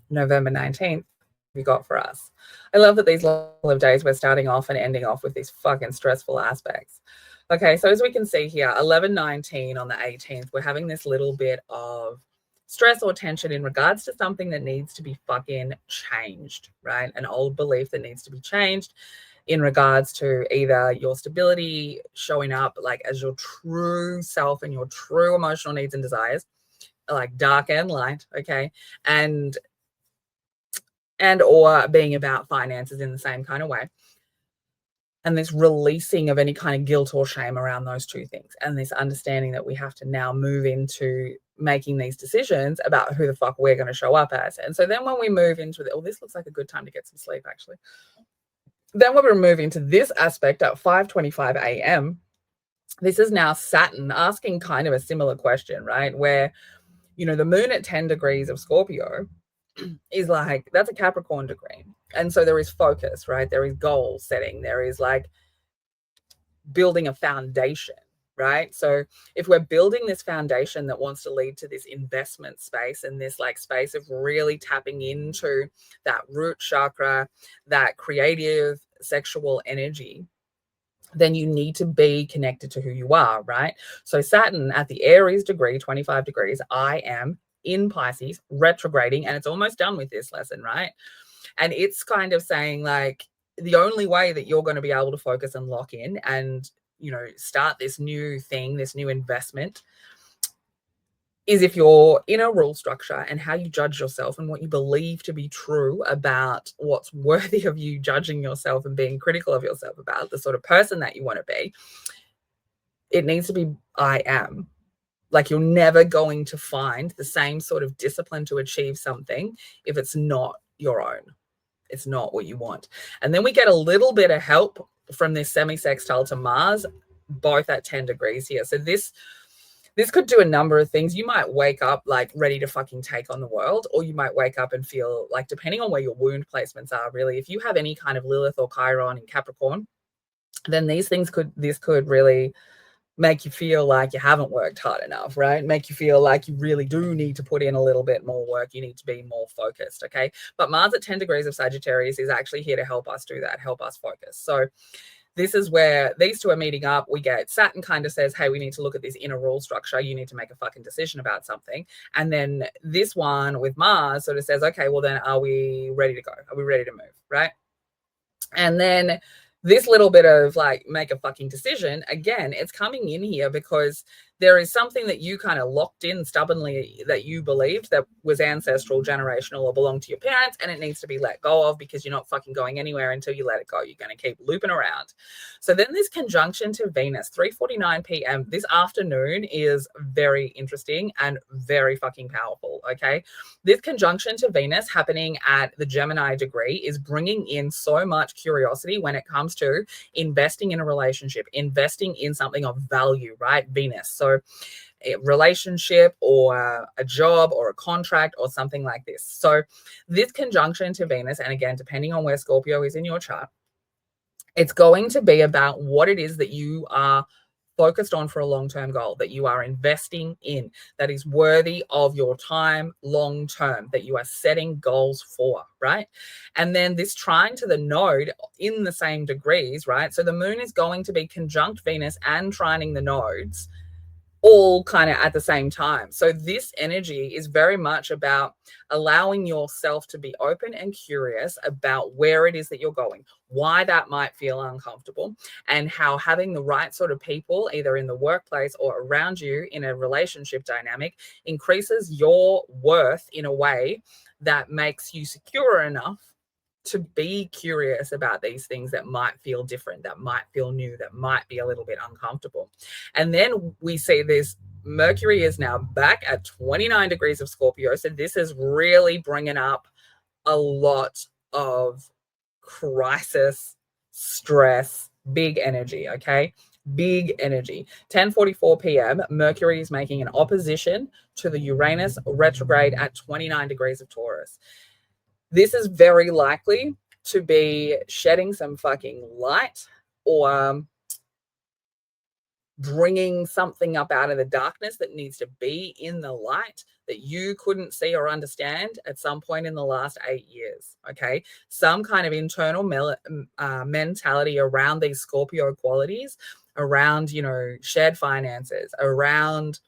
November 19th, you got for us? I love that these level of days we're starting off and ending off with these fucking stressful aspects. Okay, so as we can see here, 11/19 on the 18th, we're having this little bit of stress or tension in regards to something that needs to be fucking changed, right? An old belief that needs to be changed in regards to either your stability showing up like as your true self and your true emotional needs and desires, like dark and light, okay? And or being about finances in the same kind of way. And this releasing of any kind of guilt or shame around those two things. And this understanding that we have to now move into making these decisions about who the fuck we're going to show up as. And so then when we move into the, oh, this looks like a good time to get some sleep, actually. Then when we're moving to this aspect at 5:25 a.m., this is now Saturn asking kind of a similar question, right? Where, you know, the moon at 10 degrees of Scorpio is like, that's a Capricorn degree. And so there is focus, right? There is goal setting. There is like building a foundation, right? So if we're building this foundation that wants to lead to this investment space and this like space of really tapping into that root chakra, that creative sexual energy, then you need to be connected to who you are, right? So Saturn at the Aries degree, 25 degrees, I am in Pisces, retrograding, and it's almost done with this lesson, right? And it's kind of saying like the only way that you're going to be able to focus and lock in and, you know, start this new thing, this new investment, is if you're in a rule structure and how you judge yourself and what you believe to be true about what's worthy of you judging yourself and being critical of yourself about the sort of person that you want to be. It needs to be I am. Like you're never going to find the same sort of discipline to achieve something if it's not your own. It's not what you want. And then we get a little bit of help from this semi-sextile to Mars, both at 10 degrees here. So this could do a number of things. You might wake up like ready to fucking take on the world, or you might wake up and feel like, depending on where your wound placements are, really, if you have any kind of Lilith or Chiron in Capricorn, then this could really make you feel like you haven't worked hard enough, right? Make you feel like you really do need to put in a little bit more work. You need to be more focused, okay? But Mars at 10 degrees of Sagittarius is actually here to help us do that, help us focus. So this is where these two are meeting up. We get Saturn kind of says, hey, we need to look at this inner rule structure. You need to make a fucking decision about something. And then this one with Mars sort of says, okay, well then are we ready to go? Are we ready to move, right? And then this little bit of like make a fucking decision, again, it's coming in here because there is something that you kind of locked in stubbornly that you believed that was ancestral, generational, or belonged to your parents, and it needs to be let go of because you're not fucking going anywhere until you let it go. You're going to keep looping around. So then this conjunction to Venus, 3:49 p.m. this afternoon is very interesting and very fucking powerful, okay? This conjunction to Venus happening at the Gemini degree is bringing in so much curiosity when it comes to investing in a relationship, investing in something of value, right? Venus. So a relationship or a job or a contract or something like this. So this conjunction to Venus, and again, depending on where Scorpio is in your chart, it's going to be about what it is that you are focused on for a long-term goal, that you are investing in, that is worthy of your time long-term, that you are setting goals for, right? And then this trine to the node in the same degrees, right? So the moon is going to be conjunct Venus and trining the nodes all kind of at the same time. So this energy is very much about allowing yourself to be open and curious about where it is that you're going, why that might feel uncomfortable, and how having the right sort of people, either in the workplace or around you in a relationship dynamic, increases your worth in a way that makes you secure enough to be curious about these things that might feel different, that might feel new, that might be a little bit uncomfortable. And then we see this Mercury is now back at 29 degrees of Scorpio. So this is really bringing up a lot of crisis, stress, big energy, okay? Big energy. 10:44 p.m., Mercury is making an opposition to the Uranus retrograde at 29 degrees of Taurus. This is very likely to be shedding some fucking light or bringing something up out of the darkness that needs to be in the light that you couldn't see or understand at some point in the last 8 years. Okay. Some kind of internal mentality around these Scorpio qualities, around, shared finances, around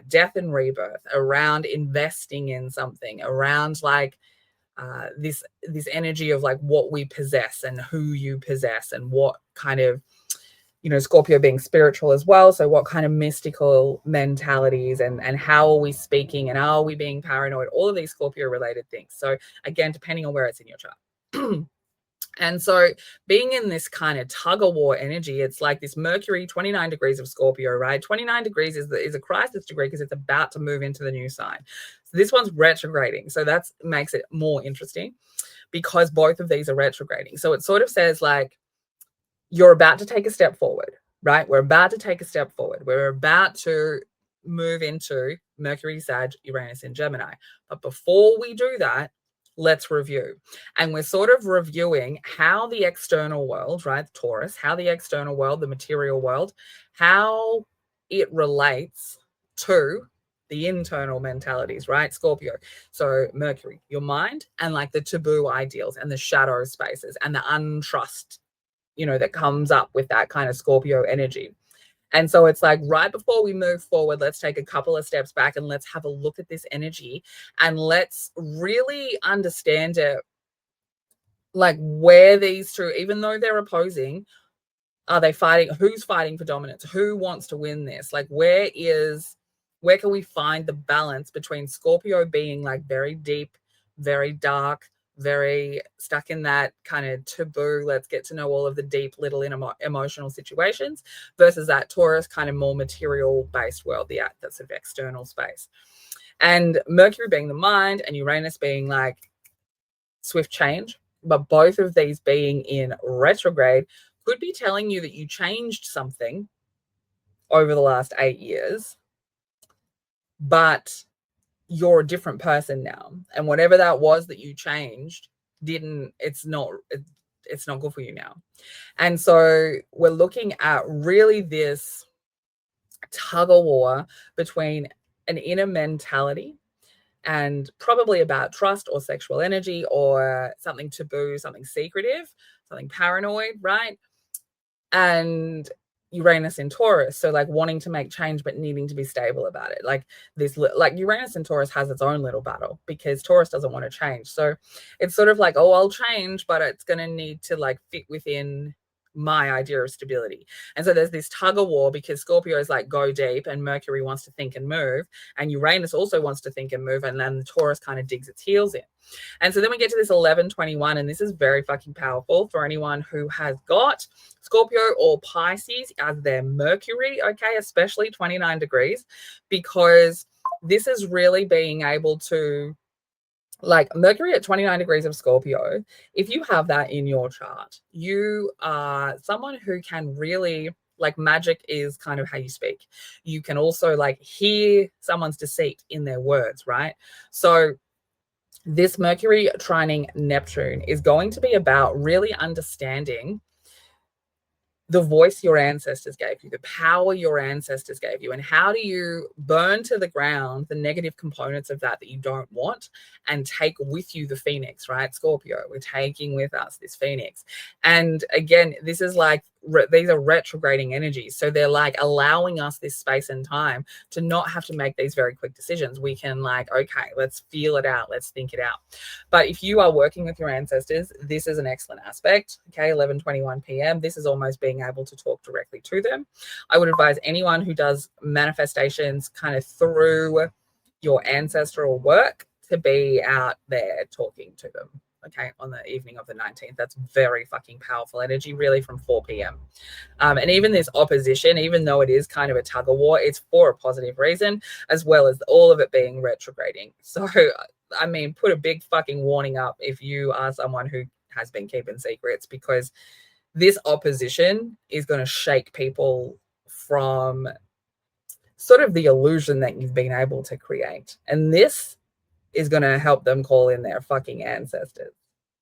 death and rebirth, around investing in something, around like this energy of like what we possess and who you possess and what kind of, Scorpio being spiritual as well. So what kind of mystical mentalities and how are we speaking and are we being paranoid? All of these Scorpio related things. So again, depending on where it's in your chart. And so being in this kind of tug of war energy, it's like this Mercury, 29 degrees of Scorpio, right? 29 degrees is a crisis degree because it's about to move into the new sign. So this one's retrograding. So that makes it more interesting because both of these are retrograding. So it sort of says like, you're about to take a step forward, right? We're about to take a step forward. We're about to move into Mercury, Sag, Uranus in Gemini. But before we do that, let's review. And we're sort of reviewing how the external world, right, Taurus, how the external world, the material world, how it relates to the internal mentalities, right? Scorpio. So Mercury, your mind, and like the taboo ideals and the shadow spaces and the untrust, that comes up with that kind of Scorpio energy. And so it's like right before we move forward, let's take a couple of steps back and let's have a look at this energy and let's really understand it, like where these two, even though they're opposing, are they fighting? Who's fighting for dominance? Who wants to win this? Like where can we find the balance between Scorpio being like very deep, very dark, very stuck in that kind of taboo, let's get to know all of the deep little emotional situations, versus that Taurus kind of more material based world, that sort of external space. And Mercury being the mind and Uranus being like swift change, but both of these being in retrograde could be telling you that you changed something over the last 8 years, but you're a different person now. And whatever that was that you changed, it's not good for you now. And so we're looking at really this tug of war between an inner mentality and probably about trust or sexual energy or something taboo, something secretive, something paranoid, right? And Uranus in Taurus, so like wanting to make change but needing to be stable about it. Like Uranus in Taurus has its own little battle because Taurus doesn't want to change. So it's sort of like, oh, I'll change, but it's going to need to like fit within my idea of stability. And so there's this tug of war because Scorpio is like go deep and Mercury wants to think and move, and Uranus also wants to think and move, and then the Taurus kind of digs its heels in. And so then we get to this 1121, and this is very fucking powerful for anyone who has got Scorpio or Pisces as their Mercury, okay, especially 29 degrees, because this is really being able to, like Mercury at 29 degrees of Scorpio, if you have that in your chart, you are someone who can really, like magic is kind of how you speak. You can also like hear someone's deceit in their words, right? So this Mercury trining Neptune is going to be about really understanding the voice your ancestors gave you, the power your ancestors gave you, and how do you burn to the ground the negative components of that you don't want and take with you the phoenix, right? Scorpio, we're taking with us this phoenix. And again, this is like, these are retrograding energies. So they're like allowing us this space and time to not have to make these very quick decisions. We can like, okay, let's feel it out. Let's think it out. But if you are working with your ancestors, this is an excellent aspect. Okay, 11:21 p.m. This is almost being able to talk directly to them. I would advise anyone who does manifestations kind of through your ancestral work to be out there talking to them. Okay, on the evening of the 19th. That's very fucking powerful energy, really, from 4 p.m. And even this opposition, even though it is kind of a tug of war, it's for a positive reason, as well as all of it being retrograding. So, I mean, put a big fucking warning up if you are someone who has been keeping secrets, because this opposition is going to shake people from sort of the illusion that you've been able to create. And this is going to help them call in their fucking ancestors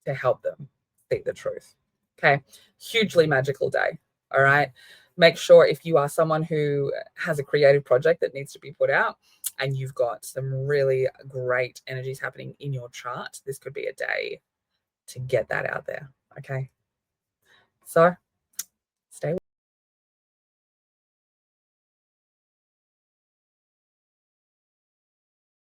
to help them see the truth. Okay. Hugely magical day. All right. make sure if you are someone who has a creative project that needs to be put out and you've got some really great energies happening in your chart, this could be a day to get that out there. Okay. So